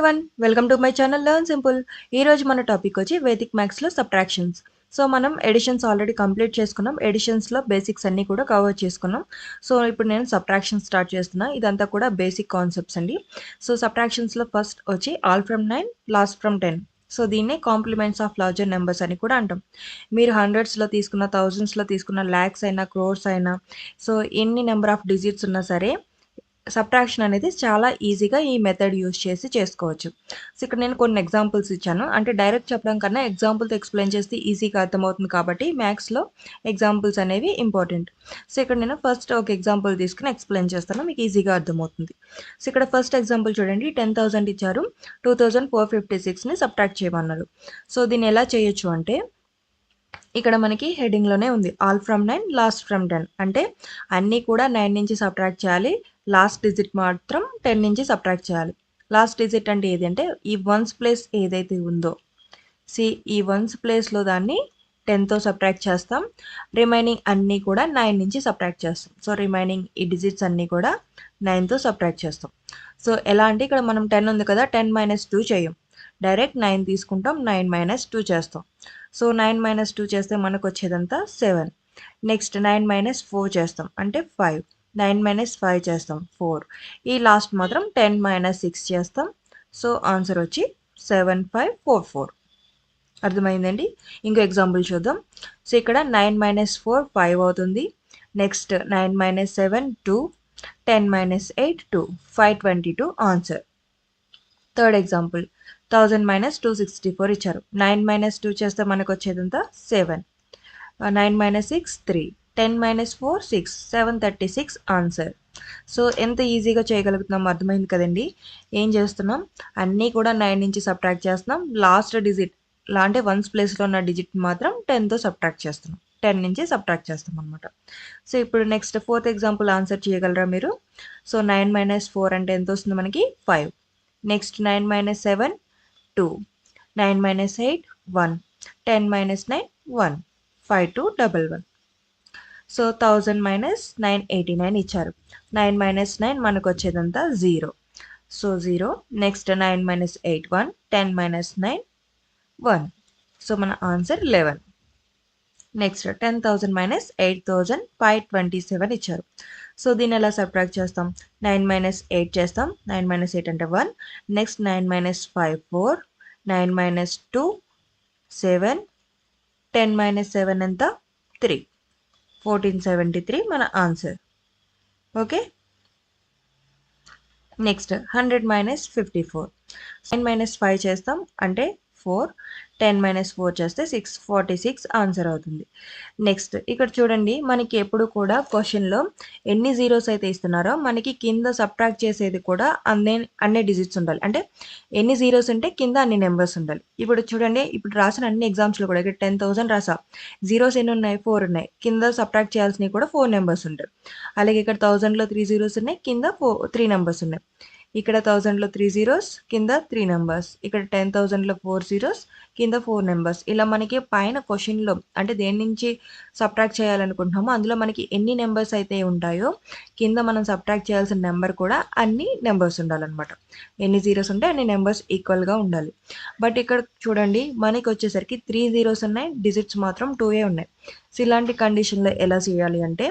Everyone, welcome to my channel learn simple. ఈరోజు మన topic వచ్చి వేదిక్ మ్యాథ్స్లో సబ్ట్రాక్షన్స్. సో మనం ఎడిషన్స్ ఆల్రెడీ కంప్లీట్ చేసుకున్నాం. ఎడిషన్స్లో బేసిక్స్ అన్నీ కూడా కవర్ చేసుకున్నాం. సో ఇప్పుడు నేను సబ్ట్రాక్షన్ స్టార్ట్ చేస్తున్నా. ఇదంతా కూడా బేసిక్ కాన్సెప్ట్స్ అండి. సో సబ్ట్రాక్షన్స్లో ఫస్ట్ వచ్చి all from 9 last from 10. So దీన్నే కాంప్లిమెంట్స్ ఆఫ్ లార్జర్ నెంబర్స్ అని కూడా అంటాం. మీరు హండ్రెడ్స్లో తీసుకున్న, థౌజండ్స్లో తీసుకున్న, ల్యాక్స్ అయినా, క్రోర్స్ అయినా, సో ఎన్ని నెంబర్ ఆఫ్ డిజిట్స్ ఉన్నా సరే సబ్ట్రాక్షన్ అనేది చాలా ఈజీగా ఈ మెథడ్ యూస్ చేసి చేసుకోవచ్చు. సో ఇక్కడ నేను కొన్ని ఎగ్జాంపుల్స్ ఇచ్చాను. అంటే డైరెక్ట్ చెప్పడం కన్నా ఎగ్జాంపుల్తో ఎక్స్ప్లెయిన్ చేస్తే ఈజీగా అర్థమవుతుంది కాబట్టి మ్యాథ్స్లో ఎగ్జాంపుల్స్ అనేవి ఇంపార్టెంట్. సో ఇక్కడ నేను ఫస్ట్ ఒక ఎగ్జాంపుల్ తీసుకుని ఎక్స్ప్లెయిన్ చేస్తాను, మీకు ఈజీగా అర్థమవుతుంది. సో ఇక్కడ ఫస్ట్ ఎగ్జాంపుల్ చూడండి, 10,000 ఇచ్చారు, 2,456ని సబ్ట్రాక్ట్ చేయమన్నారు. సో దీన్ని ఎలా చేయొచ్చు అంటే ఇక్కడ మనకి హెడ్డింగ్లోనే ఉంది ఆల్ ఫ్రమ్ 9 లాస్ట్ ఫ్రమ్ 10. అంటే అన్నీ కూడా 9 నుంచి సబ్ట్రాక్ట్ చేయాలి, లాస్ట్ డిజిట్ మాత్రం 10 నుంచి సబ్ట్రాక్ట్ చేయాలి. లాస్ట్ డిజిట్ అంటే ఏది అంటే ఈ వన్స్ ప్లేస్ ఏదైతే ఉందో, ఈ వన్స్ ప్లేస్లో దాన్ని 10తో సబ్ట్రాక్ట్ చేస్తాం, రిమైనింగ్ అన్నీ కూడా 9 నుంచి సబ్ట్రాక్ట్ చేస్తాం. సో రిమైనింగ్ ఈ డిజిట్స్ అన్నీ కూడా 9తో సబ్ట్రాక్ట్ చేస్తాం. సో ఎలా అంటే ఇక్కడ మనం 10 ఉంది కదా, 10 - 2 చేయం, డైరెక్ట్ 9 తీసుకుంటాం, 9 - 2 చేస్తాం. సో 9 - 2 చేస్తే మనకు వచ్చేదంతా 7. నెక్స్ట్ 9 - 4 చేస్తాం అంటే 5. 9 - 5 చేస్తాం 4. ఈ లాస్ట్ మాత్రం 10 - 6 చేస్తాం. సో ఆన్సర్ వచ్చి 7544. అర్థమైందండి. ఇంకో ఎగ్జాంపుల్ చూద్దాం. సో ఇక్కడ 9 - 4 5 అవుతుంది. Next 9 - 7 2, 10 - 8 2, 522 answer. థర్డ్ ఎగ్జాంపుల్ 1000 - 264 ఇచ్చారు. 9 - 2 చేస్తే మనకు వచ్చేదంతా 7. 9 - 6 3, 10 - 4 6, 736 ఆన్సర్. సో ఎంత ఈజీగా చేయగలుగుతున్నాం అర్థమైంది కదండి. ఏం చేస్తున్నాం, అన్నీ కూడా 9 నుంచి సబ్ట్రాక్ట్ చేస్తున్నాం, లాస్ట్ డిజిట్ అంటే వన్స్ ప్లేస్లో ఉన్న డిజిట్ మాత్రం 10తో సబ్ట్రాక్ట్ చేస్తున్నాం, 10 నుంచి సబ్ట్రాక్ట్ చేస్తాం అనమాట. సో ఇప్పుడు నెక్స్ట్ ఫోర్త్ ఎగ్జాంపుల్ ఆన్సర్ చేయగలరా మీరు? సో 9 - 4 అంటే ఎంత వస్తుంది మనకి 5. నెక్స్ట్ 9 - 7 2, 9 - 8 1, 10 - 9 1, 5211. సో 1000 - 989 ఇచ్చారు. 9 - 9 మనకు వచ్చేదంతా 0. సో 0. నెక్స్ట్ 9 - 8 1, 10 - 9 1. సో మన ఆన్సర్ 11. నెక్స్ట్ 10,000 - 8,000 527 ఇచ్చారు. సో దీన్ని ఎలా సబ్ట్రాక్ట్ చేస్తాం, 9 - 8 చేస్తాం, 9 - 8 అంటే 1. నెక్స్ట్ 9 - 5 4, 9 - 2 7, 10 - 7 ఎంత 3, 1473 మన ఆన్సర్. ఓకే. నెక్స్ట్ 100 - 54. 9 - 5 చేస్తాం అంటే 4, 10 - 4 చేస్తే 6, 46 ఆన్సర్ అవుతుంది. నెక్స్ట్ ఇక్కడ చూడండి, మనకి ఎప్పుడు కూడా క్వశ్చన్లో ఎన్ని జీరోస్ అయితే ఇస్తున్నారో మనకి కింద సబ్ట్రాక్ట్ చేసేది కూడా అన్ని డిజిట్స్ ఉండాలి. అంటే ఎన్ని జీరోస్ ఉంటే కింద అన్ని నెంబర్స్ ఉండాలి. ఇప్పుడు చూడండి, ఇప్పుడు రాసిన అన్ని ఎగ్జామ్స్లో కూడా ఇక్కడ 10,000 రాసా, జీరోస్ ఎన్ని ఉన్నాయి 4 ఉన్నాయి, కింద సబ్ట్రాక్ట్ చేయాల్సినవి కూడా 4 నెంబర్స్ ఉంటాయి. అలాగే ఇక్కడ 1000లో 3 జీరోస్ ఉన్నాయి, కింద 3 నెంబర్స్ ఉన్నాయి. ఇక్కడ 1000లో 3 జీరోస్, కింద 3 నెంబర్స్. ఇక్కడ 10,000లో 4 జీరోస్, కింద 4 నెంబర్స్. ఇలా మనకి పైన క్వశ్చన్లో అంటే దేని నుంచి సబ్ట్రాక్ట్ చేయాలనుకుంటున్నామో అందులో మనకి ఎన్ని నెంబర్స్ అయితే ఉంటాయో కింద మనం సబ్ట్రాక్ట్ చేయాల్సిన నెంబర్ కూడా అన్ని నెంబర్స్ ఉండాలన్నమాట. ఎన్ని జీరోస్ ఉంటే అన్ని నెంబర్స్ ఈక్వల్గా ఉండాలి. బట్ ఇక్కడ చూడండి, మనకి వచ్చేసరికి 3 జీరోస్ ఉన్నాయి, డిజిట్స్ మాత్రం 2 ఉన్నాయి. సో ఇలాంటి కండిషన్లో ఎలా చేయాలి అంటే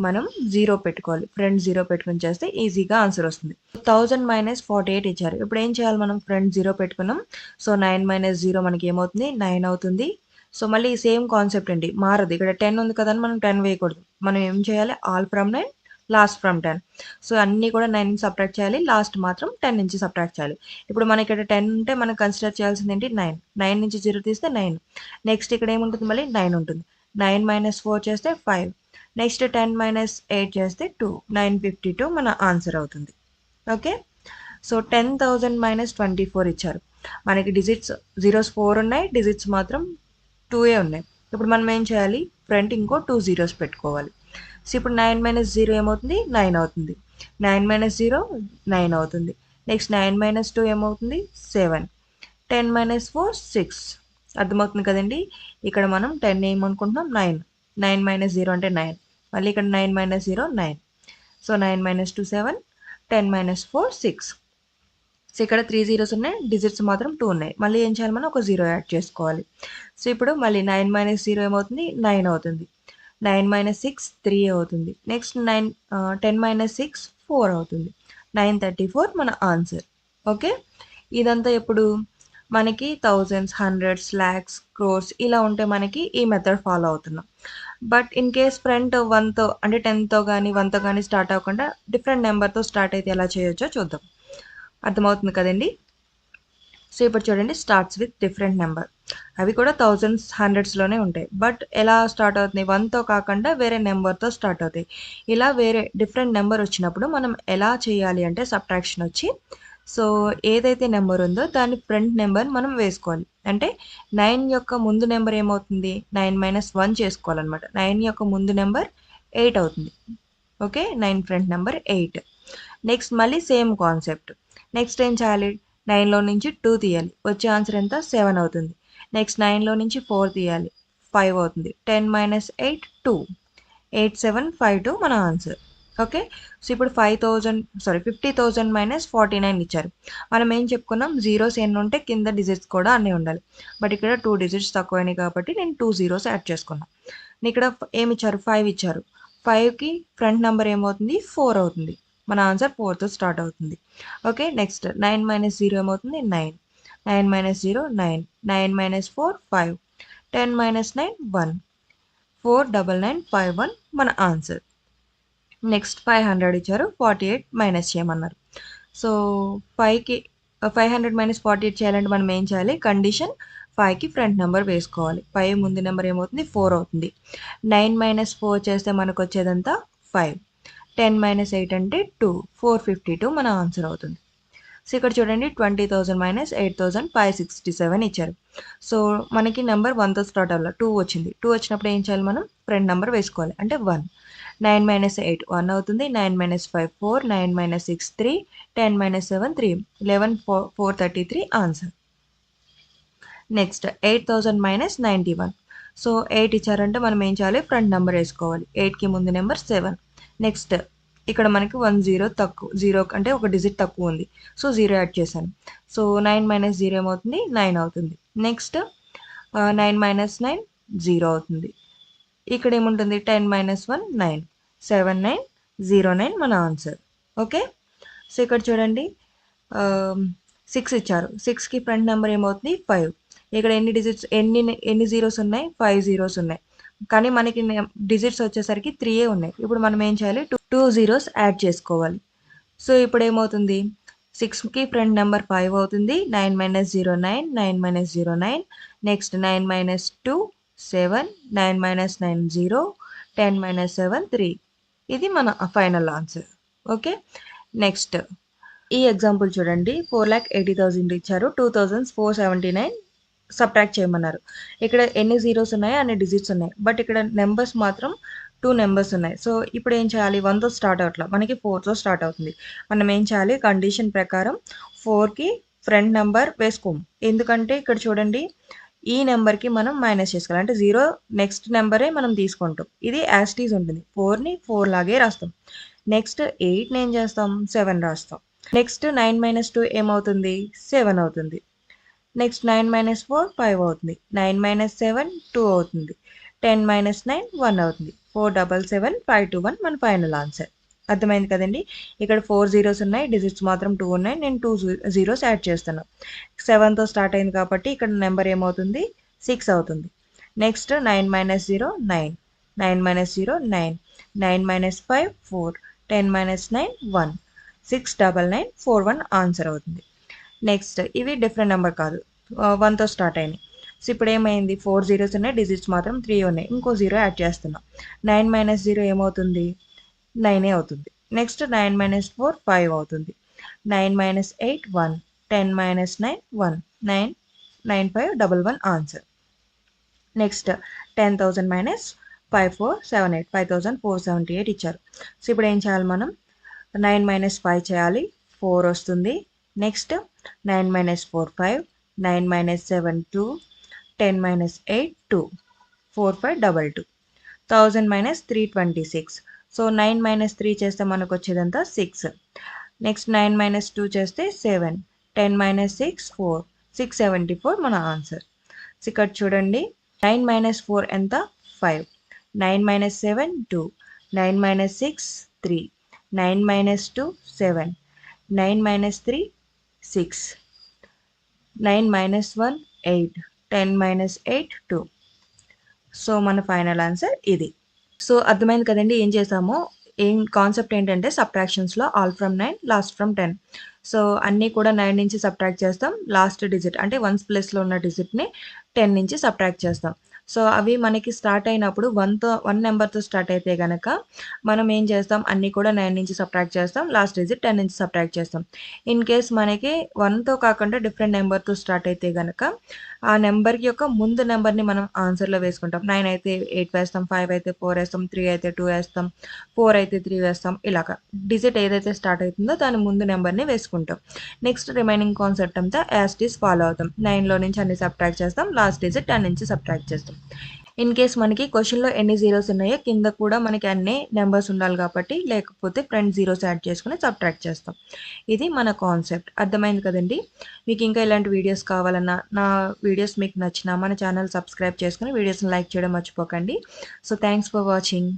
మనం 0 పెట్టుకోవాలి, ఫ్రంట్ 0 పెట్టుకుని చేస్తే ఈజీగా ఆన్సర్ వస్తుంది. 1000 - 48 ఇచ్చారు. ఇప్పుడు ఏం చేయాలి, మనం ఫ్రంట్ 0 పెట్టుకున్నాం. సో 9 - 0 మనకి ఏమవుతుంది 9 అవుతుంది. సో మళ్ళీ సేమ్ కాన్సెప్ట్ అండి, మారదు. ఇక్కడ 10 ఉంది కదా అని మనం 10 వేయకూడదు. మనం ఏం చేయాలి, all from 9 last from 10. So అన్నీ కూడా 9 నుంచి సబ్ట్రాక్ట్ చేయాలి, లాస్ట్ మాత్రం 10 నుంచి సబ్ట్రాక్ట్ చేయాలి. ఇప్పుడు మనకి ఇక్కడ 10 ఉంటే మనం కన్సిడర్ చేయాల్సింది ఏంటి 9. 9 నుంచి 0 తీస్తే 9. నెక్స్ట్ ఇక్కడ ఏముంటుంది, మళ్ళీ 9 ఉంటుంది. 9 - 4 చేస్తే 5. నెక్స్ట్ 10 - 8 చేస్తే 2, 952 మన ఆన్సర్ అవుతుంది. ఓకే. సో 10,000 - 24 ఇచ్చారు. మనకి డిజిట్స్ జీరోస్ 4 ఉన్నాయి, డిజిట్స్ మాత్రం 2 ఉన్నాయి. ఇప్పుడు మనం ఏం చేయాలి, ఫ్రంట్ ఇంకో 2 జీరోస్ పెట్టుకోవాలి. సో ఇప్పుడు 9 - 0 ఏమవుతుంది 9 అవుతుంది. 9 - 0 9 అవుతుంది. నెక్స్ట్ 9 - 2 ఏమవుతుంది 7. 10 - 4 6. అర్థమవుతుంది కదండి. ఇక్కడ మనం 10 ఏమనుకుంటున్నాం 9. 9 - 0 అంటే 9. మళ్ళీ ఇక్కడ 9 - 0 9. సో 9 - 2 7, 10 - 4 6. సో ఇక్కడ 3 జీరోస్ ఉన్నాయి, డిజిట్స్ మాత్రం 2 ఉన్నాయి. మళ్ళీ ఏం చేయాలి మనం ఒక 0 యాడ్ చేసుకోవాలి. సో ఇప్పుడు మళ్ళీ 9 - 0 ఏమవుతుంది 9 అవుతుంది. 9 - 6 3 అవుతుంది. నెక్స్ట్ 10 - 6 4 అవుతుంది. 934 మన ఆన్సర్. ఓకే, ఇదంతా ఎప్పుడు మనకి థౌజండ్స్, హండ్రెడ్స్, లాక్స్, క్రోర్స్ ఇలా ఉంటే మనకి ఈ మెథడ్ ఫాలో అవుతున్నాం. బట్ ఇన్ కేస్ ఫ్రంట్ 1తో అంటే 10తో కానీ 1తో కానీ స్టార్ట్ అవ్వకుండా డిఫరెంట్ నెంబర్తో స్టార్ట్ అయితే ఎలా చేయొచ్చో చూద్దాం. అర్థమవుతుంది కదండి. సో ఇప్పుడు చూడండి, స్టార్ట్స్ విత్ డిఫరెంట్ నెంబర్. అవి కూడా థౌజండ్స్, హండ్రెడ్స్లోనే ఉంటాయి. బట్ ఎలా స్టార్ట్ అవుతుంది, 1తో కాకుండా వేరే నెంబర్తో స్టార్ట్ అవుతాయి. ఇలా వేరే డిఫరెంట్ నెంబర్ వచ్చినప్పుడు మనం ఎలా చేయాలి అంటే సబ్ట్రాక్షన్ వచ్చి, సో ఏదైతే నెంబర్ ఉందో దాని ఫ్రంట్ నెంబర్ మనం వేసుకోవాలి. అంటే 9 యొక్క ముందు నెంబర్ ఏమవుతుంది 9 - 1 చేసుకోవాలన్నమాట. 9 యొక్క ముందు నెంబర్ 8 అవుతుంది. Okay, 9 front number 8. నెక్స్ట్ మళ్ళీ సేమ్ కాన్సెప్ట్. నెక్స్ట్ ఏం చేయాలి, 9లో నుంచి 2 తీయాలి. వచ్చే ఆన్సర్ ఎంత 7 అవుతుంది. నెక్స్ట్ 9లో నుంచి 4 తీయాలి, 5 అవుతుంది. 10 - 8 2, 8 7 5 2 మన ఆన్సర్. ఓకే, సో ఇప్పుడు 50,000 - 49 ఇచ్చారు. మనం ఏం చెప్పుకున్నాం, జీరోస్ ఎన్ని ఉంటే కింద డిజిట్స్ కూడా అన్నీ ఉండాలి. బట్ ఇక్కడ 2 డిజిట్స్ తక్కువైనాయి కాబట్టి నేను 2 జీరోస్ యాడ్ చేసుకున్నాను. ఇక్కడ ఏమి ఇచ్చారు 5 ఇచ్చారు. 5కి ఫ్రంట్ నెంబర్ ఏమవుతుంది 4 అవుతుంది. మన ఆన్సర్ 4తో స్టార్ట్ అవుతుంది. ఓకే, నెక్స్ట్ 9 - 0 ఏమవుతుంది 9, 9 - 0 9, 9 - 4 5, 10 - 9 1, 49951 మన ఆన్సర్. నెక్స్ట్ 500 ఇచ్చారు, 48 మైనస్ చేయమన్నారు. సో 5కి 500 - 48 చేయాలంటే మనం ఏం చేయాలి, కండిషన్ 5కి ఫ్రంట్ నెంబర్ వేసుకోవాలి. 5 ముందు నెంబర్ ఏమవుతుంది 4 అవుతుంది. 9 - 4 చేస్తే మనకు వచ్చేదంతా 5, 10 - 8 అంటే 2, 452 మన ఆన్సర్ అవుతుంది. సో ఇక్కడ చూడండి 20,000 - 8,000 567 ఇచ్చారు. సో మనకి నెంబర్ 1తో స్టార్ట్ అవ్వాలి, 2 వచ్చింది. 2 వచ్చినప్పుడు ఏం చేయాలి, మనం ఫ్రంట్ నెంబర్ వేసుకోవాలి. అంటే 1, 9 - 8 1 అవుతుంది. 9 - 5 4, 9 - 6 3, 10 - 7 3, 11 433 ఆన్సర్. నెక్స్ట్ 8,000 - 91. సో 8 ఇచ్చారంటే మనం ఏం చేయాలి, ఫ్రంట్ నెంబర్ వేసుకోవాలి. 8కి ముందు నెంబర్ 7. నెక్స్ట్ ఇక్కడ మనకి 1 జీరో తక్కువ, 0 అంటే ఒక డిజిట్ తక్కువ ఉంది. సో 0 యాడ్ చేశాను. సో 9 - 0 ఏమవుతుంది 9 అవుతుంది. నెక్స్ట్ 9 - 9 0 అవుతుంది. ఇక్కడ ఏముంటుంది 10 - 1 9, 7909 మన ఆన్సర్. ఓకే, సో ఇక్కడ చూడండి 6 ఇచ్చారు. 6కి ఫ్రంట్ నెంబర్ ఏమవుతుంది 5. ఇక్కడ ఎన్ని డిజిట్స్ ఎన్ని జీరోస్ ఉన్నాయి 5 జీరోస్ ఉన్నాయి. కానీ మనకి డిజిట్స్ వచ్చేసరికి 3 ఉన్నాయి. ఇప్పుడు మనం ఏం చేయాలి 2 జీరోస్ యాడ్ చేసుకోవాలి. సో ఇప్పుడు ఏమవుతుంది 6కి ఫ్రంట్ నెంబర్ 5 అవుతుంది. 9 - 0 9, 9 - 0 9, నెక్స్ట్ 9 - 2 7, 9 - 9 0, 10 - 7 3. ఇది మన ఫైనల్ ఆన్సర్. ఓకే, నెక్స్ట్ ఈ ఎగ్జాంపుల్ చూడండి, 4,80,000 ఇచ్చారు, 2,479 సబ్ట్రాక్ట్ చేయమన్నారు. ఇక్కడ ఎన్ని జీరోస్ ఉన్నాయో అన్ని డిజిట్స్ ఉన్నాయి. బట్ ఇక్కడ నెంబర్స్ మాత్రం 2 నెంబర్స్ ఉన్నాయి. సో ఇప్పుడు ఏం చేయాలి, 1తో స్టార్ట్ అవట్లా, మనకి 4తో స్టార్ట్ అవుతుంది. మనం ఏం చేయాలి, కండిషన్ ప్రకారం 4కి ఫ్రంట్ నెంబర్ వేసుకోము. ఎందుకంటే ఇక్కడ చూడండి ఈ నెంబర్కి మనం మైనస్ చేసుకోవాలి. అంటే 0 నెక్స్ట్ నెంబరే మనం తీసుకుంటాం. ఇది యాస్టీస్ ఉంటుంది. 4ని 4 లాగే రాస్తాం. నెక్స్ట్ 8ని ఏం చేస్తాం 7 రాస్తాం. నెక్స్ట్ 9 - 2 ఏమవుతుంది 7 అవుతుంది. నెక్స్ట్ 9 - 4 5 అవుతుంది. 9 - 7 2 అవుతుంది. 10 - 9 1 అవుతుంది. 477 521 మన ఫైనల్ ఆన్సర్. అర్థమైంది కదండి. ఇక్కడ 4 జీరోస్ ఉన్నాయి, డిజిట్స్ మాత్రం 2 ఉన్నాయి. నేను 2 జీరోస్ యాడ్ చేస్తాను. 7తో స్టార్ట్ అయింది కాబట్టి ఇక్కడ నెంబర్ ఏమవుతుంది 6 అవుతుంది. నెక్స్ట్ 9 - 0 9, 9 - 0 9, 9 - 5 4, 10 - 9 1, 69941 ఆన్సర్ అవుతుంది. నెక్స్ట్ ఇవి డిఫరెంట్ నెంబర్ కాదు, 1తో స్టార్ట్ అయినాయి. సో ఇప్పుడు ఏమైంది 4 జీరోస్ ఉన్నాయి, డిజిట్స్ మాత్రం 3 ఉన్నాయి. ఇంకో 0 యాడ్ చేస్తున్నాం. 9 - 0 ఏమవుతుంది 9 అవుతుంది. నెక్స్ట్ 9 - 4 5 అవుతుంది. 9 - 8 1, 10 - 9 1, 9 9511 ఆన్సర్. నెక్స్ట్ 10,000 - 5478 5478 ఇచ్చారు. సో ఇప్పుడు ఏం చేయాలి, మనం 9 - 5 చేయాలి, 4 వస్తుంది. నెక్స్ట్ 9 - 4 5, 9 - 7 2, 10 - 8 2, 4522, 1000 - 326. సో 9 - 3 చేస్తే మనకు వచ్చేదంతా 6. నెక్స్ట్ 9 - 2 చేస్తే 7, 10 మైనస్ 6 4 674 మన ఆన్సర్. ఇక్కడ చూడండి 9 మైనస్ 4 ఎంత 5 9 minus 7 2 9 minus 6 3 9 minus 2 7 9 minus 3 6 9 minus 1 8 10 minus 8 2. So మన ఫైనల్ ఆన్సర్ ఇది. సో అర్థమైంది కదండి ఏం చేసామో. కాన్సెప్ట్ ఏంటంటే సబ్ట్రాక్షన్స్లో all from 9 last from 10. So అన్నీ కూడా 9 నుంచి సబ్ట్రాక్ట్ చేస్తాం. లాస్ట్ డిజిట్ అంటే వన్స్ ప్లేస్లో ఉన్న డిజిట్ని 10 నుంచి సబ్ట్రాక్ట్ చేస్తాం. సో అవి మనకి స్టార్ట్ అయినప్పుడు 1 నెంబర్తో స్టార్ట్ అయితే కనుక మనం ఏం చేస్తాం, అన్నీ కూడా 9 నుంచి సబ్ట్రాక్ట్ చేస్తాం. లాస్ట్ డిజిట్ 10 నుంచి సబ్ట్రాక్ట్ చేస్తాం. ఇన్ కేస్ మనకి 1తో కాకుండా డిఫరెంట్ నెంబర్తో స్టార్ట్ అయితే కనుక ఆ నెంబర్కి యొక్క ముందు నెంబర్ని మనం ఆన్సర్లో వేసుకుంటాం. 9 అయితే 8 వేస్తాం, 5 అయితే 4 వేస్తాం, 3 అయితే 2 వేస్తాం, 4 అయితే 3 వేస్తాం. ఇలాగా డిజిట్ ఏదైతే స్టార్ట్ అవుతుందో దాని ముందు నెంబర్ని వేసుకుంటాం. నెక్స్ట్ రిమైనింగ్ కాన్సెప్ట్ అంతా యాజ్ ఇట్ ఈస్ ఫాలో అవుతాం. 9లో నుంచి అన్ని సబ్ట్రాక్ట్ చేస్తాం. లాస్ట్ డిజిట్ 10 నుంచి సబ్ట్రాక్ట్ చేస్తాం. ఇన్ కేస్ మనకి క్వశ్చన్లో ఎన్ని జీరోస్ ఉన్నాయో కింద కూడా మనకి అన్ని నెంబర్స్ ఉండాలి కాబట్టి, లేకపోతే ఫ్రంట్ జీరోస్ యాడ్ చేసుకుని సబ్ట్రాక్ట్ చేస్తాం. ఇది మన కాన్సెప్ట్. అర్థమైంది కదండి. మీకు ఇంకా ఇలాంటి వీడియోస్ కావాలన్నా, నా వీడియోస్ మీకు నచ్చినా మన ఛానల్ సబ్స్క్రైబ్ చేసుకుని వీడియోస్ని లైక్ చేయడం మర్చిపోకండి. So thanks for watching.